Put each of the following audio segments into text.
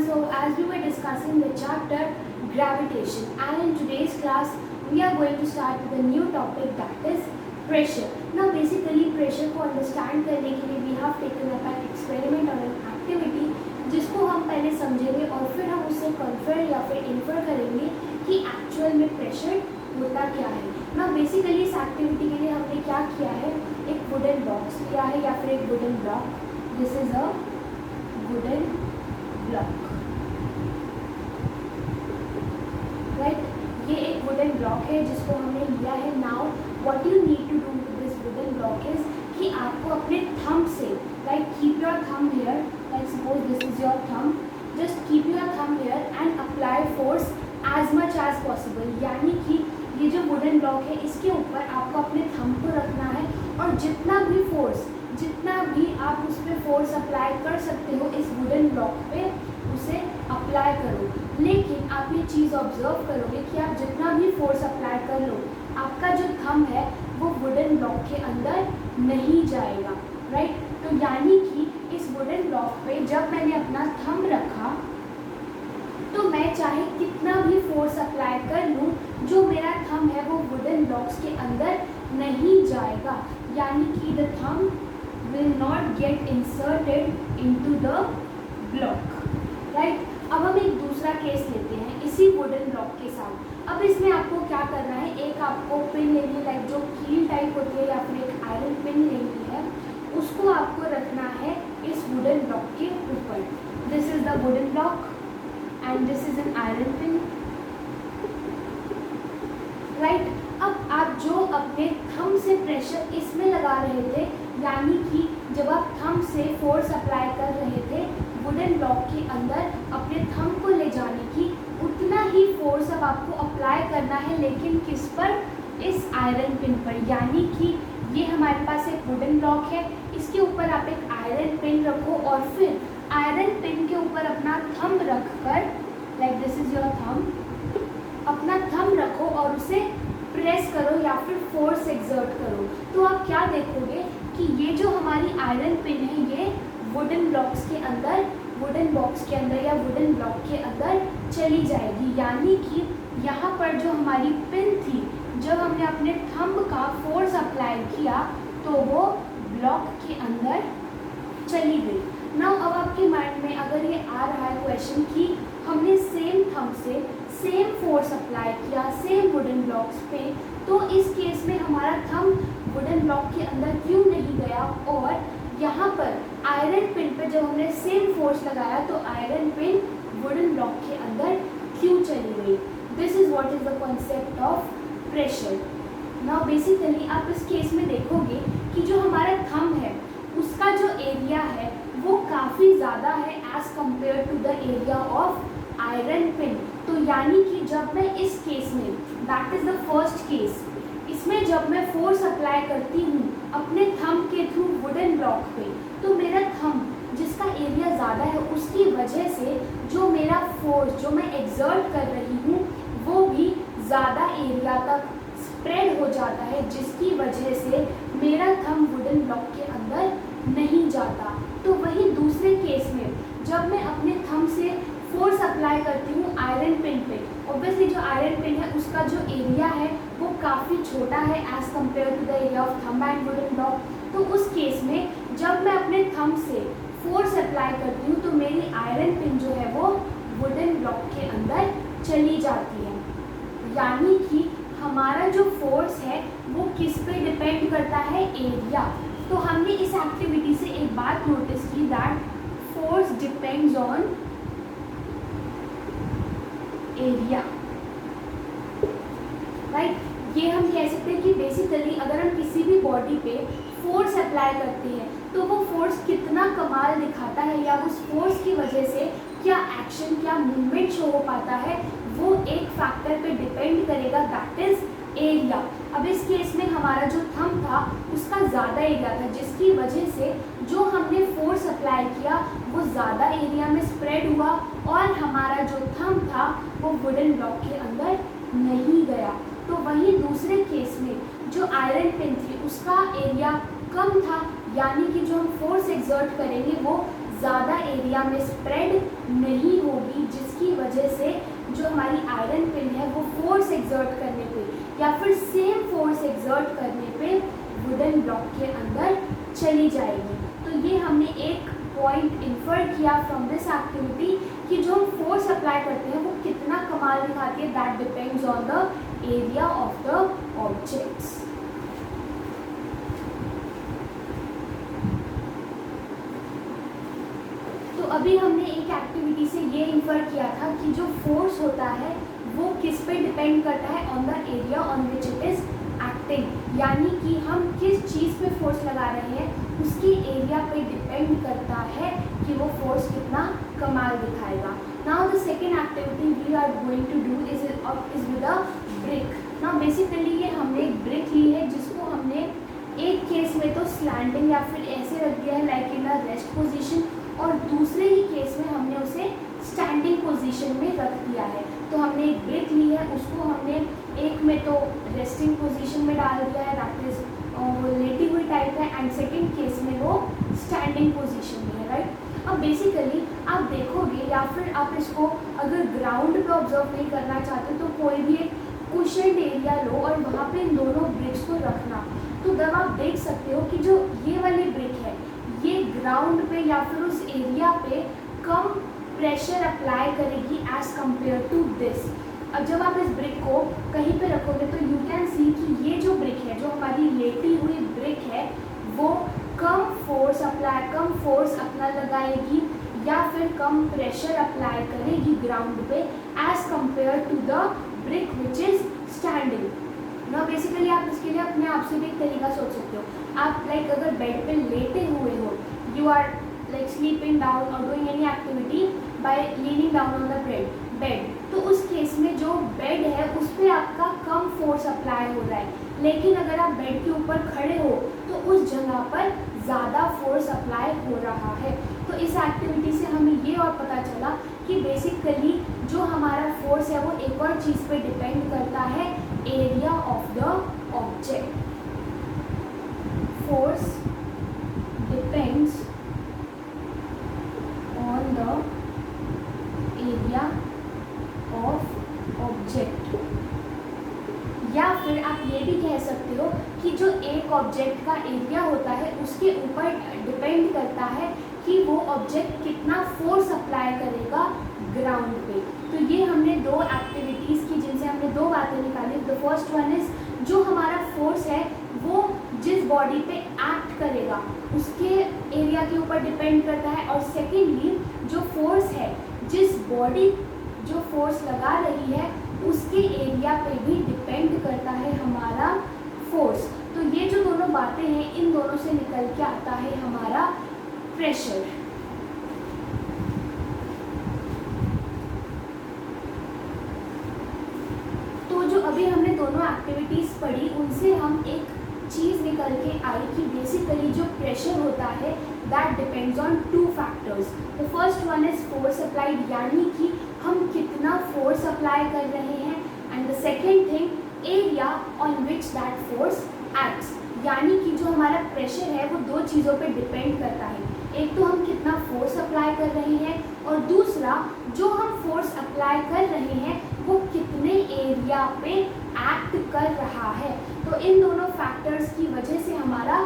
So as we were discussing the chapter gravitation, and in today's class we are going to start with a new topic, that is pressure. Now basically pressure को understand करने के लिए we have taken up an experiment or an activity जिसको हम पहले समझेंगे और फिर हम उससे कन्फर या फिर इन्फर करेंगे कि एक्चुअल में प्रेशर होता क्या है. ना बेसिकली इस एक्टिविटी के लिए हमने क्या किया है, एक वुडन बॉक्स लिया है या फिर एक wooden block. This is a wooden block, right. ये एक वुडन ब्लॉक है जिसको हमने लिया है. Now what you need to do with this wooden block is कि आपको अपने थंब से, like keep your thumb here, like suppose this is your thumb, just keep your thumb here and apply force as much as possible. यानी कि ये जो wooden block है इसके ऊपर आपको अपने थंब को रखना है और जितना भी आप उस पर फोर्स अप्लाई कर सकते हो इस वुडन ब्लॉक पे उसे अप्लाई करो. लेकिन आप ये चीज़ ऑब्जर्व करोगे कि आप जितना भी फोर्स अप्लाई कर लो, आपका जो थंब है वो वुडन ब्लॉक के अंदर नहीं जाएगा, राइट. तो यानी कि इस वुडन ब्लॉक पे जब मैंने अपना थंब रखा तो मैं चाहे कितना भी फोर्स अप्लाई कर लूँ, जो मेरा थंब है वो वुडन ब्लॉक्स के अंदर नहीं जाएगा. यानी कि the thumb will not gate inserted into the block, right. अब हम एक दूसरा केस लेते हैं इसी वुडन ब्लॉक के साथ. अब इसमें आपको क्या करना है, एक आपको पिन लेनी है, लाइक जो कील टाइप होती है या फिर एक आयरन पिन लेनी है, उसको आपको रखना है इस वुडन ब्लॉक के ऊपर. This is the wooden block and this is an iron pin, right. अब आप जो अपने थंब से प्रेशर इसमें लगा रहे थे, यानी कि जब आप थंब से फोर्स अप्लाई कर रहे थे वुडन ब्लॉक के अंदर अपने थंब को ले जाने की, उतना ही फोर्स अब आपको अप्लाई करना है, लेकिन किस पर, इस आयरन पिन पर. यानी कि ये हमारे पास एक वुडन ब्लॉक है, इसके ऊपर आप एक आयरन पिन रखो और फिर आयरन पिन के ऊपर अपना थंब रखकर, like this is your thumb, अपना थंब रखो और उसे प्रेस करो या फिर फोर्स एक्सर्ट करो. तो आप क्या देखोगे कि ये जो हमारी आयरन पिन है ये वुडन ब्लॉक्स के अंदर, वुडन बॉक्स के अंदर या वुडन ब्लॉक के अंदर चली जाएगी. यानी कि यहाँ पर जो हमारी पिन थी, जब हमने अपने थंब का फोर्स अप्लाई किया तो वो ब्लॉक के अंदर चली गई. नाउ अब आपके माइंड में अगर ये आ रहा है क्वेश्चन कि हमने सेम थंब से सेम फोर्स अप्लाई किया सेम वुडन ब्लॉक्स पे, तो इस केस में हमारा थंब वुडन ब्लॉक के अंदर क्यों नहीं गया, और यहाँ पर आयरन पिन पे जब हमने सेम फोर्स लगाया तो आयरन पिन वुडन ब्लॉक के अंदर क्यों चली गई. This is what is the concept of pressure. Now basically आप इस केस में देखोगे कि जो हमारा थंब है उसका जो एरिया है वो काफ़ी ज़्यादा है as compare to the area of iron pin. तो यानी कि जब मैं इस केस में, that is the first case, इसमें जब मैं फोर्स अप्लाई करती हूँ अपने थंब के थ्रू वुडन ब्लॉक पे, तो मेरा थंब जिसका एरिया ज़्यादा है उसकी वजह से जो मेरा फोर्स जो मैं एक्सर्ट कर रही हूँ वो भी ज़्यादा एरिया तक स्प्रेड हो जाता है, जिसकी वजह से मेरा थंब वुडन ब्लॉक के अंदर नहीं जाता. तो वही दूसरे केस में जब मैं अपने थंब से फोर्स अप्लाई करती हूँ आयरन पिन पे, ऑब्वियसली जो आयरन पिन है उसका जो एरिया है वो काफ़ी छोटा है as compare to the area of thumb and wooden block. तो उस केस में जब मैं अपने थंब से फोर्स अप्लाई करती हूँ तो मेरी आयरन पिन जो है वो वुडन ब्लॉक के अंदर चली जाती है. यानी कि हमारा जो फोर्स है वो किस पे डिपेंड करता है, एरिया. तो हमने इस एक्टिविटी से एक बात नोटिस की, that force depends on area, right. ये हम कह सकते हैं कि बेसिकली अगर हम किसी भी बॉडी पे फोर्स अप्लाई करते हैं तो वो फोर्स कितना कमाल दिखाता है या उस फोर्स की वजह से क्या एक्शन, क्या मूवमेंट शो हो पाता है, वो एक फैक्टर पे डिपेंड करेगा, दैट इज एरिया. अब इस केस में हमारा जो थंब था उसका ज़्यादा एरिया था, जिसकी वजह से जो हमने फोर्स अप्लाई किया वो ज़्यादा एरिया में स्प्रेड हुआ और हमारा जो थंब था वो वुडन ब्लॉक के अंदर नहीं गया. तो वहीं दूसरे केस में जो आयरन पिन थी उसका एरिया कम था, यानी कि जो हम फोर्स एक्सर्ट करेंगे वो ज़्यादा एरिया में स्प्रेड नहीं होगी, जिसकी वजह से जो हमारी आयरन पिन है वो फोर्स एक्सर्ट करने पे या फिर सेम फोर्स एक्सर्ट करने पे वुडन ब्लॉक के अंदर चली जाएगी। तो ये हमने एक पॉइंट इन्फर किया फ्रॉम दिस एक्टिविटी कि जो हम फोर्स अप्लाई करते हैं वो कितना कमाल दिखाती है, that depends on the area of the objects. तो अभी हमने एक एक्टिविटी से ये इन्फर किया था कि जो फोर्स होता है वो किस पे डिपेंड करता है, on the area on which it is acting, यानी कि हम किस चीज़ पे फोर्स लगा रहे हैं उसकी एरिया पे डिपेंड करता है कि वो फोर्स कितना कमाल दिखाएगा। Now the second activity we are going to do is with a brick. Now basically ये हमने एक ब्रिक ली है जिसको हमने एक केस में तो स्लैंडिंग या फिर ऐसे रख दिया है like in a rest position, और दूसरे ही केस में हमने उसे स्टैंडिंग पोजीशन में रख दिया है। तो हमने एक ब्रिक ली है, उसको हमने एक में तो रेस्टिंग पोजीशन में डाल दिया है, दैट इज वो लेटी हुई टाइप है, एंड सेकेंड केस में वो स्टैंडिंग पोजीशन में है, राइट। अब बेसिकली आप देखोगे या फिर आप इसको अगर ग्राउंड पे ऑब्जर्व नहीं करना चाहते तो कोई भी एक कुशन एरिया लो और वहाँ पे इन दोनों ब्रिक्स को रखना, तो तब आप देख सकते हो कि जो ये वाली ब्रिक है ये ग्राउंड पे या फिर उस एरिया पे कम प्रेशर अप्लाई करेगी एज कम्पेयर टू दिस। अब जब आप इस ब्रिक को कहीं पे रखोगे तो यू कैन सी कि ये जो ब्रिक है, जो हमारी लेटी हुई ब्रिक है, वो कम फोर्स अपना लगाएगी या फिर कम प्रेशर अप्लाई करेगी ग्राउंड पे as compare to the brick which is standing. ना बेसिकली आप इसके लिए अपने आप से भी एक तरीका सोच सकते हो। आप लाइक अगर बेड पे लेटे हुए हो, you are like sleeping down और doing any activity by leaning down on the bed, तो उस केस में जो बेड है उस पर आपका कम फोर्स अप्लाई हो रहा है, लेकिन अगर आप बेड के ऊपर खड़े हो तो उस जगह पर ज़्यादा फोर्स अप्लाई हो रहा है। तो इस एक्टिविटी से हमें ये और पता चला कि बेसिकली जो हमारा फोर्स है वो एक और चीज़ पे डिपेंड करता है, area of the object. Force depends on the area of object, या फिर आप ये भी कह सकते हो कि जो एक ऑब्जेक्ट का एरिया होता है उसके ऊपर डिपेंड करता है कि वो ऑब्जेक्ट कितना फोर्स अप्लाई करेगा ग्राउंड पे। तो ये हमने दो एक्टिविटीज़ की जिनसे हमने दो बातें निकाली। द फर्स्ट वन इज जो हमारा फोर्स है वो जिस बॉडी पे एक्ट करेगा उसके एरिया के ऊपर डिपेंड करता है, और सेकेंडली जो फोर्स है, जिस बॉडी जो फोर्स लगा रही है उसके एरिया पे भी डिपेंड करता है हमारा फोर्स। तो ये जो दोनों बातें हैं इन दोनों से निकल के आता है हमारा प्रेशर। तो जो अभी हमने दोनों एक्टिविटीज़ पढ़ी उनसे हम एक चीज़ निकल के आई कि बेसिकली जो प्रेशर होता है that depends on two factors. The first one is force applied, यानी कि हम कितना फोर्स अप्लाई कर रहे हैं, and the second thing area on which that force acts, यानी कि जो हमारा प्रेशर है वो दो चीज़ों पे डिपेंड करता है, एक तो हम कितना फोर्स अप्लाई कर रहे हैं और दूसरा जो हम फोर्स अप्लाई कर रहे हैं वो कितने एरिया पे एक्ट कर रहा है। तो इन दोनों फैक्टर्स की वजह से हमारा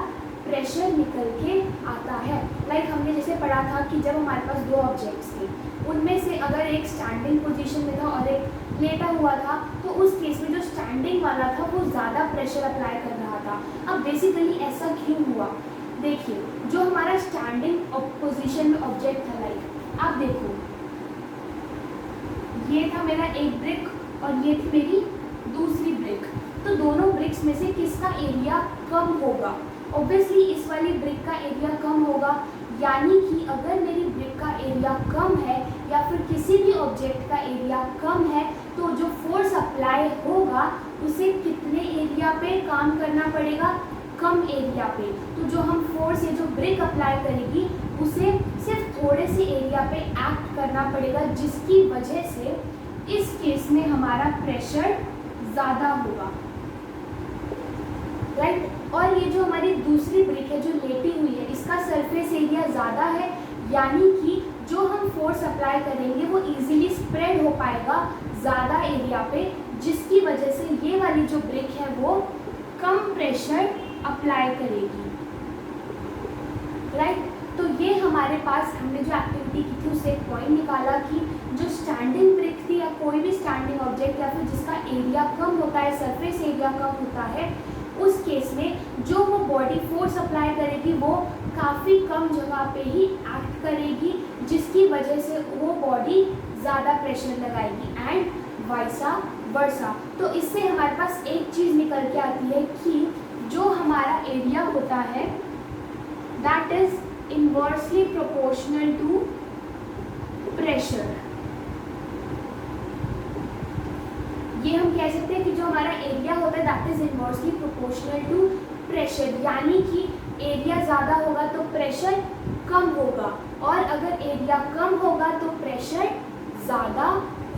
प्रेशर निकल के आता है। लाइक हमने जैसे पढ़ा था कि जब हमारे पास दो ऑब्जेक्ट्स थे उनमें से अगर एक स्टैंडिंग पोजीशन में था और एक लेटा हुआ था, तो उस केस में जो स्टैंडिंग वाला था वो ज़्यादा प्रेशर अप्लाई कर रहा था। अब बेसिकली ऐसा क्यों हुआ, देखिए जो हमारा स्टैंडिंग पोजीशन में ऑब्जेक्ट था, लाइक आप देखो ये था मेरा एक ब्रिक और ये थी मेरी दूसरी ब्रिक, तो दोनों ब्रिक्स में से किसका एरिया कम होगा? ऑब्वियसली इस वाली ब्रिक का एरिया कम होगा, यानी कि अगर मेरी ब्रिक का एरिया कम है या फिर किसी भी ऑब्जेक्ट का एरिया कम है तो जो फोर्स अप्लाई होगा उसे कितने एरिया पे काम करना पड़ेगा? कम एरिया पे। तो जो हम फोर्स या जो ब्रिक अप्लाई करेगी उसे सिर्फ थोड़े से एरिया पे एक्ट करना पड़ेगा, जिसकी वजह से इस केस में हमारा प्रेशर ज़्यादा होगा, राइट। और ये जो हमारी दूसरी ब्रिक है जो लेटी हुई है इसका सरफेस एरिया ज़्यादा है, यानी कि जो हम फोर्स अप्लाई करेंगे वो इजीली स्प्रेड हो पाएगा ज़्यादा एरिया पे, जिसकी वजह से ये वाली जो ब्रिक है वो कम प्रेशर अप्लाई करेगी, राइट। तो ये हमारे पास हमने जो एक्टिविटी की थी उससे एक पॉइंट निकाला कि जो स्टैंडिंग ब्रिक थी या कोई भी स्टैंडिंग ऑब्जेक्ट या फिर जिसका एरिया कम होता है, सरफेस एरिया कम होता है, उस केस में जो वो बॉडी फोर्स अप्लाई करेगी वो काफ़ी कम जगह पे ही एक्ट करेगी, जिसकी वजह से वो बॉडी ज़्यादा प्रेशर लगाएगी एंड वाइसा वर्सा। तो इससे हमारे पास एक चीज़ निकल के आती है कि जो हमारा एरिया होता है that is inversely proportional to pressure. ये हम कह सकते हैं कि जो हमारा एरिया होता है that is inversely proportional to pressure, यानी कि एरिया ज़्यादा होगा तो प्रेशर कम होगा, और अगर एरिया कम होगा तो प्रेशर ज़्यादा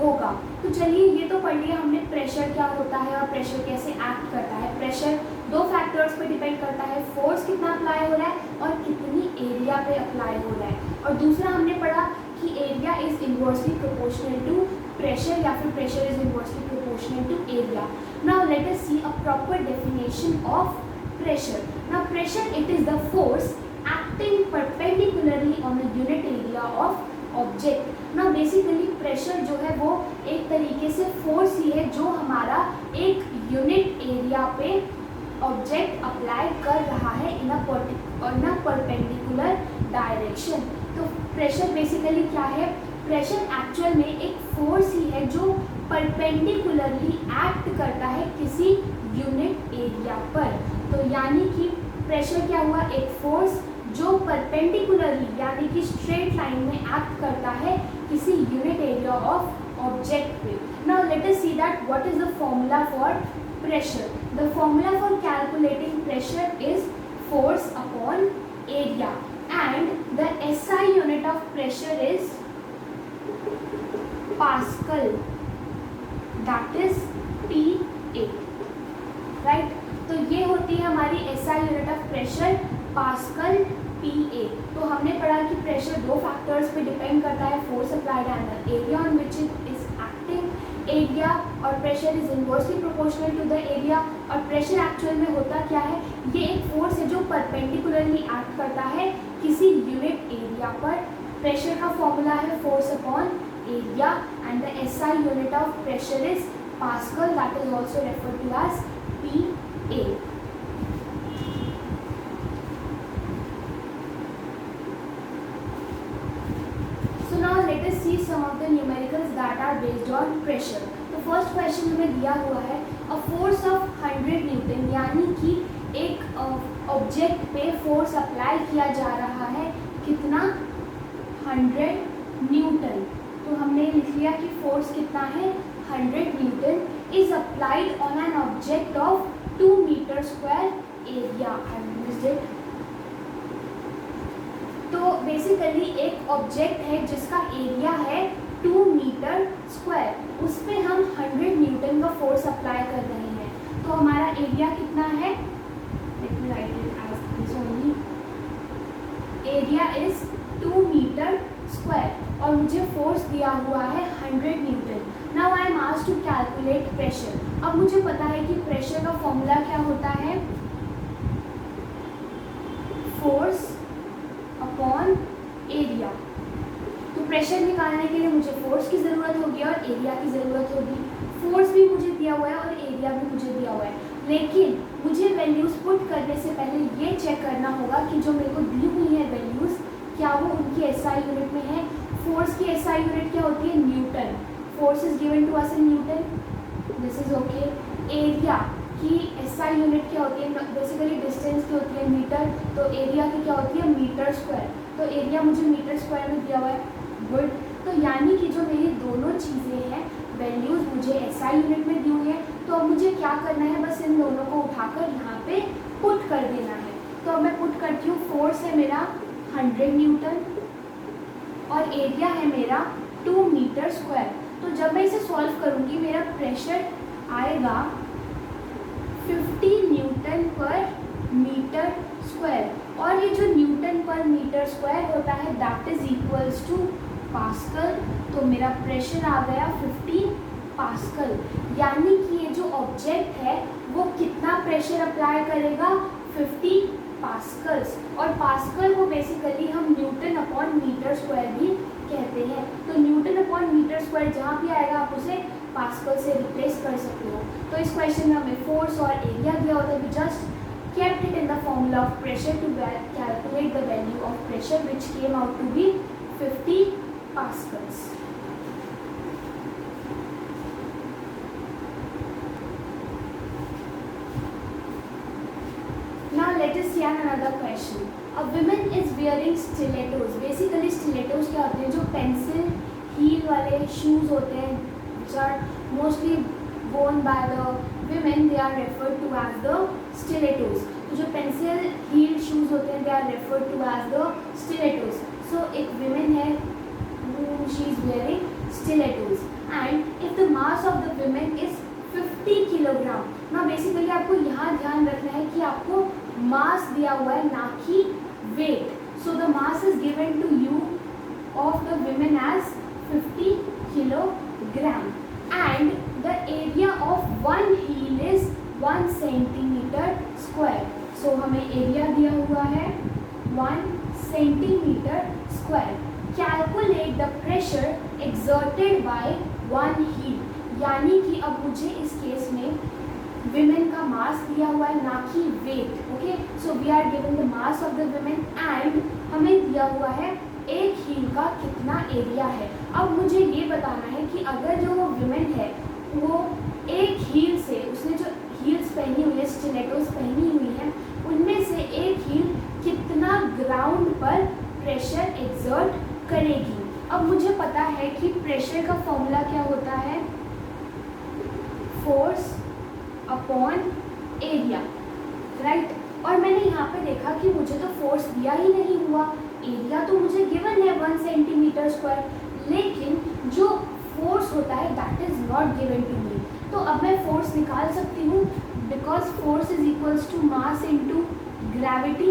होगा। तो चलिए ये तो पढ़ लिया हमने प्रेशर क्या होता है और प्रेशर कैसे एक्ट करता है। प्रेशर दो फैक्टर्स पे डिपेंड करता है, फोर्स कितना अप्लाई हो रहा है और कितनी एरिया पे अप्लाई हो रहा है। और दूसरा हमने पढ़ा कि area is inversely proportional to pressure या फिर pressure is inversely proportional to area. Now let us see a proper definition of pressure. Now pressure, it is the force acting perpendicularly on a unit area of object. Now basically pressure जो है वो एक तरीके से force ही है जो हमारा एक unit area पे object apply कर रहा है in a perpendicular direction. तो pressure basically क्या है? प्रेशर एक्चुअल में एक फोर्स ही है जो परपेंडिकुलरली एक्ट करता है किसी यूनिट एरिया पर। तो यानी कि प्रेशर क्या हुआ, एक फोर्स जो परपेंडिकुलरली यानी कि स्ट्रेट लाइन में एक्ट करता है किसी यूनिट एरिया ऑफ ऑब्जेक्ट पे। Now let us see that what is the formula for pressure. The formula for calculating pressure is force upon area and the SI unit of pressure is pascal, that is PA, right. तो ये होती है हमारी SI unit of pressure, pascal PA। तो हमने पढ़ा कि pressure दो फैक्टर्स पे डिपेंड करता है, force applied and the area on which it is acting. Area और pressure is inversely proportional to the area. और प्रेशर एक्चुअल में होता क्या है, ये एक फोर्स है जो परपेंडिकुलरली एक्ट करता है किसी यूनिट एरिया पर। प्रेशर का फॉर्मूला है force upon area and the SI unit of pressure is Pascal, that is also referred to as PA. So now let us see some of the numericals that are based on pressure. तो first question हमें दिया हुआ है a force of 100 Newton, यानी कि एक object पे force apply किया जा रहा है कितना, 100 न्यूटन। तो हमने लिख लिया कि फोर्स कितना है, 100 newton is applied on an object of 2 metre square area. तो बेसिकली एक ऑब्जेक्ट है जिसका एरिया है 2 मीटर स्क्वायर, उस पर हम 100 न्यूटन का फोर्स अप्लाई कर रहे हैं। तो हमारा एरिया कितना है, let me write it as this only, area is 2 metre square और मुझे फोर्स दिया हुआ है 100 newton. Now I am asked to calculate pressure. अब मुझे पता है कि प्रेशर का फॉर्मूला क्या होता है, फोर्स अपॉन एरिया। तो प्रेशर निकालने के लिए मुझे फोर्स की ज़रूरत होगी और एरिया की ज़रूरत होगी। फोर्स भी मुझे दिया हुआ है और एरिया भी मुझे दिया हुआ है, लेकिन मुझे वैल्यूज़ पुट करने से पहले ये चेक करना होगा कि जो मेरे को दी हुई है वैल्यूज़ क्या वो उनकी SI यूनिट में है। फोर्स की SI यूनिट क्या होती है, newton. Force is given to us in newton, this is okay. Area की SI यूनिट क्या होती है, बेसिकली डिस्टेंस की होती है मीटर, तो एरिया की क्या होती है, मीटर स्क्वायर। तो एरिया मुझे मीटर स्क्वायर में दिया हुआ है, गुड। तो यानी कि जो मेरी दोनों चीज़ें हैं वैल्यूज़ मुझे SI यूनिट में दी हुई है। तो अब मुझे क्या करना है, बस इन दोनों को उठाकर यहाँ पे पुट कर देना है। तो अब मैं पुट करती हूँ, फोर्स है मेरा 100 न्यूटन और एरिया है मेरा 2 मीटर स्क्वायर। तो जब मैं इसे सॉल्व करूँगी मेरा प्रेशर आएगा 50 न्यूटन पर मीटर स्क्वायर। और ये जो न्यूटन पर मीटर मीटर स्क्वायर होता है that is equals to pascal. तो मेरा प्रेशर आ गया 50 पास्कल, यानी कि ये जो ऑब्जेक्ट है वो कितना प्रेशर अप्लाई करेगा 50 पास्कल्स। और पास्कल को बेसिकली हम न्यूटन अपॉन मीटर स्क्वायर भी कहते हैं। तो न्यूटन अपॉन मीटर स्क्वायर जहाँ भी आएगा आप उसे पास्कल से रिप्लेस कर सकते हो। तो इस क्वेश्चन में हमें फोर्स और एरिया दिया होता है, just kept it in the formula of pressure to calculate the value of pressure which came out to be 50 pascals. Now let us see another question. A woman is wearing stilettos. Basically stilettos क्या होते हैं, जो pencil heel वाले shoes होते हैं which are mostly worn by the women, they are referred to as the stilettos. तो जो pencil heel shoes होते हैं they are referred to as the stilettos. So एक woman है she is wearing stilettos and if the mass of the woman is 50 kilogram. ना basically आपको यहाँ ध्यान रखना है कि आपको मास दिया हुआ है ना कि weight. So the mass is given to you of the women as 50 kilogram and the area of one heel is 1 centimeter square. So हमें एरिया दिया हुआ है 1 centimeter square. Calculate the pressure exerted by one heel. यानी कि अब मुझे इस case में women का मास दिया हुआ है ना कि weight. Okay, so we are given the mass of the women and हमें दिया हुआ है एक हील का कितना एरिया है. अब मुझे ये बताना है कि अगर जो women है वो एक हील से, उसने जो हील्स पहनी हुई है, स्टिलेटोस पहनी हुई है, उनमें से एक हील कितना ग्राउंड पर प्रेशर एक्सर्ट करेगी. अब मुझे पता है कि प्रेशर का फॉर्मूला क्या होता है, फोर्स अपॉन एरिया, राइट. और मैंने यहाँ पे देखा कि मुझे तो फोर्स दिया ही नहीं हुआ, एरिया तो मुझे गिवन है 1 सेंटीमीटर स्क्वायर, लेकिन जो फोर्स होता है that is not given to me. तो अब मैं फोर्स निकाल सकती हूँ because force is equals to mass into gravity.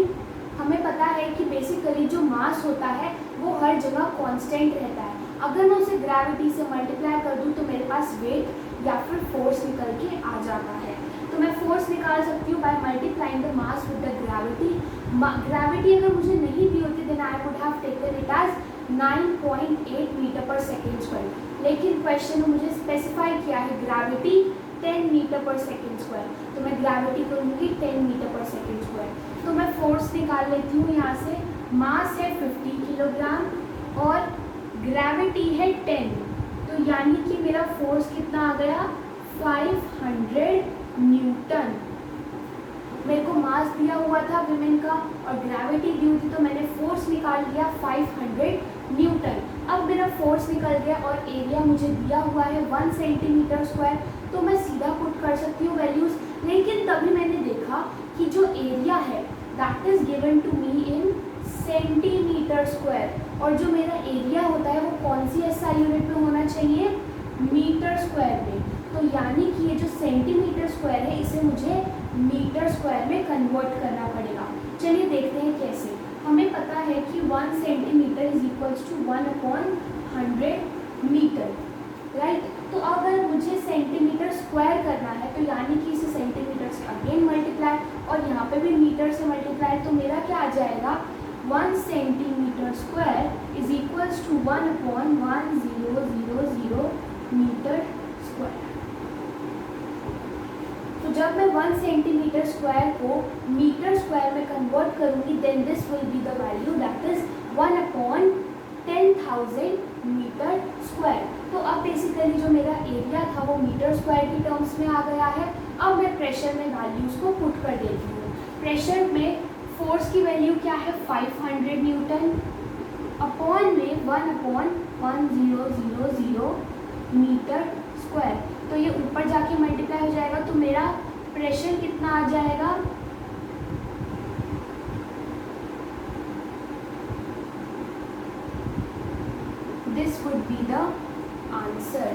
हमें पता है कि बेसिकली जो मास होता है वो हर जगह कांस्टेंट रहता है. अगर मैं उसे ग्रेविटी से मल्टीप्लाई कर दूँ तो मेरे पास वेट या फिर फोर्स निकल के आ जाता है. तो मैं फोर्स निकाल सकती हूँ by multiplying the mass with the gravity. Gravity अगर मुझे नहीं दी होती then I would have taken it as 9.8 metre पर सेकेंड स्क्वायर, लेकिन क्वेश्चन में मुझे स्पेसिफाई किया है ग्रेविटी 10 मीटर पर सेकेंड स्क्वायर, तो मैं ग्रेविटी करूँगी 10 मीटर पर सेकेंड स्क्वायर. तो मैं फोर्स निकाल लेती हूँ यहाँ से. मास है 50 किलोग्राम और ग्रेविटी है 10, तो यानी कि मेरा फोर्स कितना आ गया 500 न्यूटन. मेरे को मास दिया हुआ था विमेन का और ग्रेविटी दी हुई थी, तो मैंने फोर्स निकाल लिया 500 न्यूटन. अब मेरा फोर्स निकल गया और एरिया मुझे दिया हुआ है 1 सेंटीमीटर स्क्वायर, तो मैं सीधा पुट कर सकती हूँ वैल्यूज़. लेकिन तभी मैंने देखा कि जो एरिया है that is given to me in centimetre square, और जो मेरा एरिया होता है वो कौन सी एसआई यूनिट में होना चाहिए, मीटर स्क्वायर में. तो यानी कि ये जो सेंटीमीटर स्क्वायर है इसे मुझे मीटर स्क्वायर में कन्वर्ट करना पड़ेगा. चलिए देखते हैं कैसे. हमें पता है कि 1 centimetre is equals to 1/100 metre, right. तो अगर मुझे सेंटीमीटर स्क्वायर करना है तो यानी कि इसे सेंटीमीटर से अगेन मल्टीप्लाई और यहाँ पे भी मीटर से मल्टीप्लाई, तो मेरा क्या आ जाएगा 1 centimetre square is equals to 1/1000 metre square. तो जब मैं 1 सेंटीमीटर स्क्वायर को मीटर स्क्वायर में कन्वर्ट करूँगी then this will be the value that is 1/10,000 metre square. तो अब बेसिकली जो मेरा एरिया था वो मीटर स्क्वायर की टर्म्स में आ गया है. अब मैं प्रेशर में वैल्यूज़ को पुट कर देती हूँ. प्रेशर में फोर्स की वैल्यू क्या है 500 न्यूटन अपॉन में 1/1000 मीटर स्क्वायर. तो ये ऊपर जाके मल्टीप्लाई हो जाएगा, तो मेरा प्रेशर कितना आ जाएगा this would be the answer.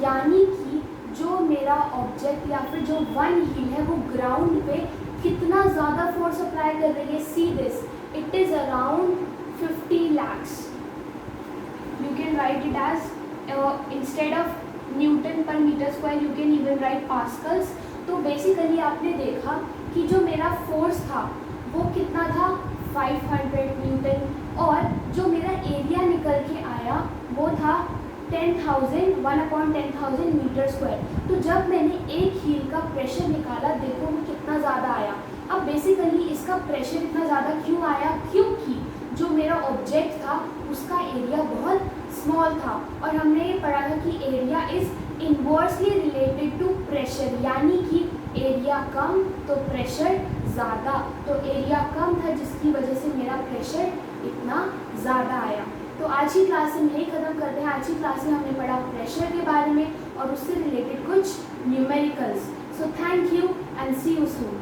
यानी कि जो मेरा ऑब्जेक्ट या फिर जो वन हील है वो ग्राउंड पे कितना ज़्यादा फोर्स अप्लाई कर रही है. See this, it is around write it as instead of newton पर metre square you can even write pascals. तो बेसिकली आपने देखा कि जो मेरा फोर्स था वो कितना था 500 न्यूटन और जो मेरा एरिया निकल के आया वो था 10,000 1/10,000 मीटर स्क्वायर। तो जब मैंने एक हील का प्रेशर निकाला देखो वो कितना ज़्यादा आया। अब बेसिकली इसका प्रेशर इतना ज़्यादा क्यों आया, क्योंकि जो मेरा ऑब्जेक्ट था उसका एरिया बहुत स्मॉल था और हमने ये पढ़ा था कि area is inversely related to pressure, यानी कि एरिया कम तो प्रेशर ज़्यादा। तो एरिया कम था जिसकी वजह से मेरा प्रेशर इतना ज़्यादा आया। तो आज की क्लास हम यही ख़त्म करते हैं। आज की क्लास में हमने पढ़ा प्रेशर के बारे में और उससे रिलेटेड कुछ numericals. So thank you and see you soon.